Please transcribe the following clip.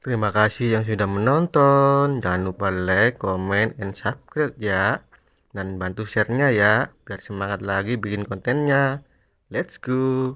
Terima kasih yang sudah menonton. Jangan lupa like, comment, and subscribe ya. Dan bantu share-nya ya, biar semangat lagi bikin kontennya. Let's go!